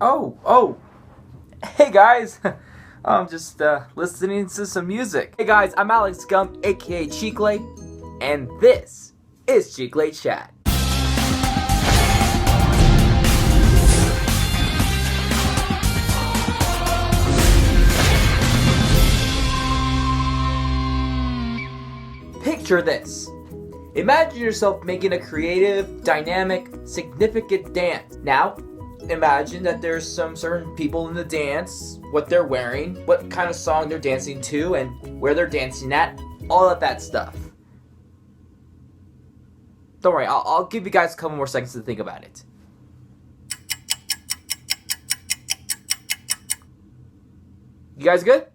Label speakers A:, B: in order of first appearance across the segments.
A: Oh, hey guys, I'm just listening to some music. Hey guys, I'm Alex Gump, aka Chicle, and this is Chicle Chat. Picture this. Imagine yourself making a creative, dynamic, significant dance. Now, imagine that there's some certain people in the dance, what they're wearing, what kind of song they're dancing to, and where they're dancing at, all of that stuff. Don't worry, I'll give you guys a couple more seconds to think about it. You guys good?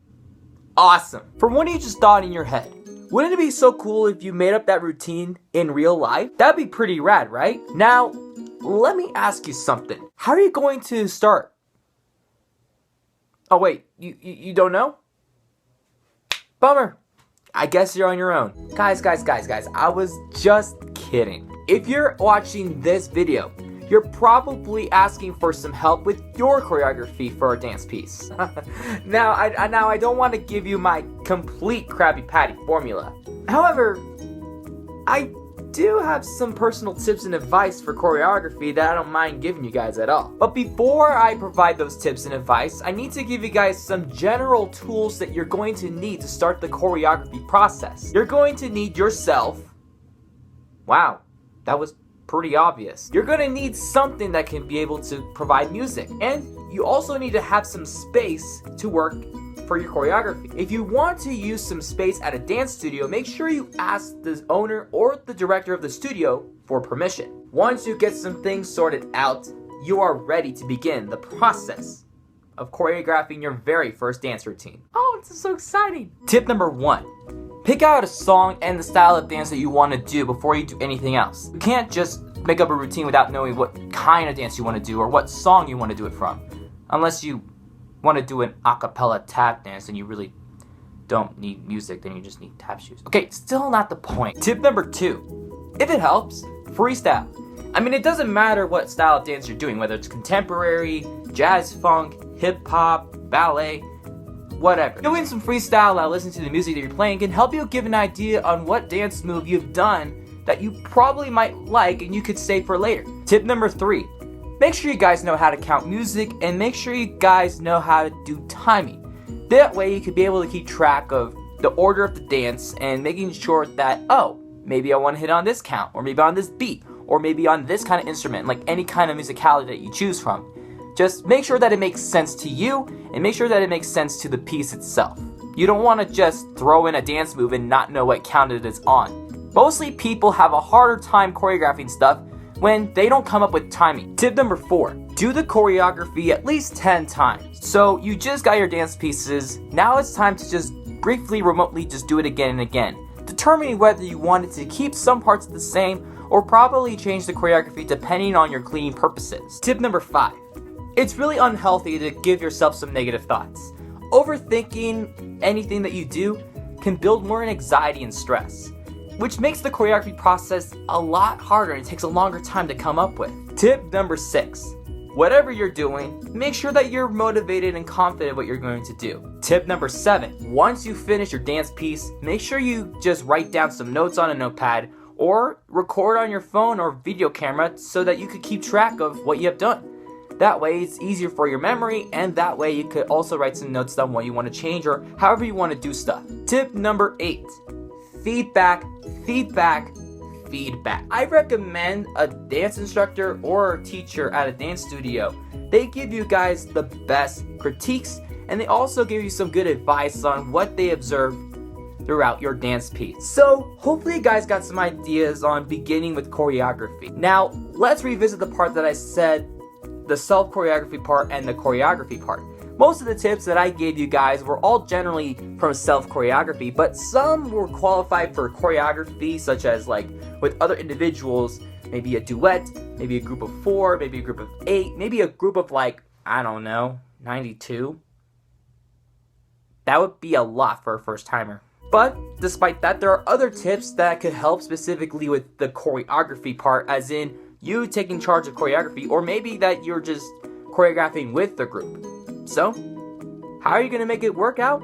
A: Awesome. From what you just thought in your head, wouldn't it be so cool if you made up that routine in real life? That'd be pretty rad, right? Now, let me ask you something. How are you going to start? Oh wait, you don't know? Bummer. I guess you're on your own. Guys, I was just kidding. If you're watching this video, you're probably asking for some help with your choreography for a dance piece. Now I don't want to give you my complete Krabby Patty formula. However, I do have some personal tips and advice for choreography that I don't mind giving you guys at all. But before I provide those tips and advice, I need to give you guys some general tools that you're going to need to start the choreography process. You're going to need yourself. Wow, that was pretty obvious. You're gonna need something that can be able to provide music, and you also need to have some space to work for your choreography. If you want to use some space at a dance studio, make sure you ask the owner or the director of the studio for permission. Once you get some things sorted out, you are ready to begin the process of choreographing your very first dance routine. Oh, it's so exciting. Tip number 1. Pick out a song and the style of dance that you want to do before you do anything else. You can't just make up a routine without knowing what kind of dance you want to do or what song you want to do it from. Unless you want to do an a cappella tap dance and you really don't need music, then you just need tap shoes. Okay, still not the point. Tip number 2. If it helps, freestyle. I mean, it doesn't matter what style of dance you're doing, whether it's contemporary, jazz funk, hip hop, ballet, whatever. Doing some freestyle while listening to the music that you're playing can help you give an idea on what dance move you've done that you probably might like and you could save for later. Tip number 3. Make sure you guys know how to count music and make sure you guys know how to do timing. That way you could be able to keep track of the order of the dance and making sure that, oh, maybe I want to hit on this count, or maybe on this beat, or maybe on this kind of instrument, like any kind of musicality that you choose from. Just make sure that it makes sense to you and make sure that it makes sense to the piece itself. You don't want to just throw in a dance move and not know what count it is on. Mostly people have a harder time choreographing stuff when they don't come up with timing. Tip number 4. Do the choreography at least 10 times. So you just got your dance pieces. Now it's time to just briefly remotely just do it again and again, determining whether you wanted to keep some parts the same or probably change the choreography depending on your cleaning purposes. Tip number 5. It's really unhealthy to give yourself some negative thoughts. Overthinking anything that you do can build more anxiety and stress, which makes the choreography process a lot harder and it takes a longer time to come up with. Tip number 6. Whatever you're doing, make sure that you're motivated and confident what you're going to do. Tip number 7. Once you finish your dance piece, make sure you just write down some notes on a notepad or record on your phone or video camera so that you could keep track of what you have done. That way it's easier for your memory, and that way you could also write some notes on what you want to change or however you want to do stuff. Tip number 8. Feedback. I recommend a dance instructor or teacher at a dance studio. They give you guys the best critiques, and they also give you some good advice on what they observe throughout your dance piece. So hopefully you guys got some ideas on beginning with choreography. Now let's revisit the part that I said, the self-choreography part and the choreography part. Most of the tips that I gave you guys were all generally from self-choreography, but some were qualified for choreography, such as like with other individuals, maybe a duet, maybe a group of 4, maybe a group of 8, maybe a group of like, I don't know, 92. That would be a lot for a first timer. But despite that, there are other tips that could help specifically with the choreography part, as in you taking charge of choreography, or maybe that you're just choreographing with the group. So, how are you going to make it work out?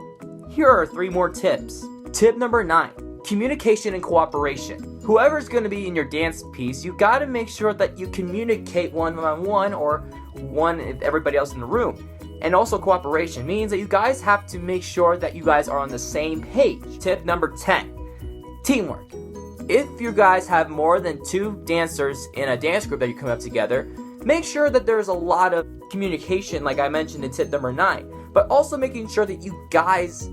A: Here are 3 more tips. Tip number 9, communication and cooperation. Whoever's going to be in your dance piece, you got to make sure that you communicate one-on-one or one with everybody else in the room. And also cooperation means that you guys have to make sure that you guys are on the same page. Tip number 10, teamwork. If you guys have more than 2 dancers in a dance group that you come up together, make sure that there's a lot of communication like I mentioned in tip number 9, but also making sure that you guys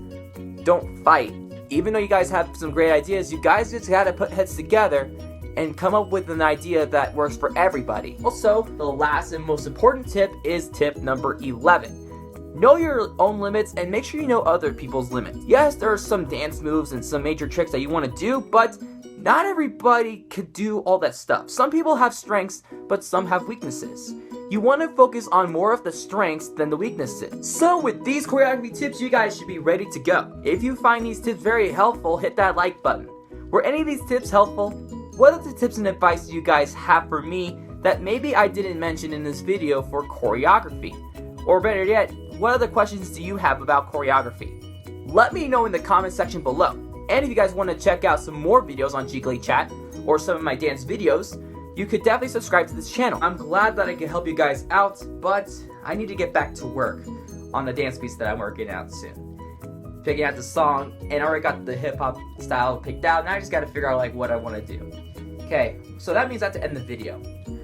A: don't fight. Even though you guys have some great ideas, you guys just gotta put heads together and come up with an idea that works for everybody. Also, the last and most important tip is tip number 11. Know your own limits and make sure you know other people's limits. Yes, there are some dance moves and some major tricks that you want to do, but not everybody could do all that stuff. Some people have strengths, but some have weaknesses. You want to focus on more of the strengths than the weaknesses. So with these choreography tips, you guys should be ready to go. If you find these tips very helpful, hit that like button. Were any of these tips helpful? What other tips and advice do you guys have for me that maybe I didn't mention in this video for choreography? Or better yet, what other questions do you have about choreography? Let me know in the comment section below. And if you guys want to check out some more videos on Chicle Chat or some of my dance videos, you could definitely subscribe to this channel. I'm glad that I can help you guys out, but I need to get back to work on the dance piece that I'm working out soon. Picking out the song, and I already got the hip-hop style picked out, and I just got to figure out like what I want to do. Okay, so that means I have to end the video.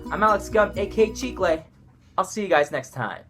A: I'm Alex Gum, aka Chicle. I'll see you guys next time.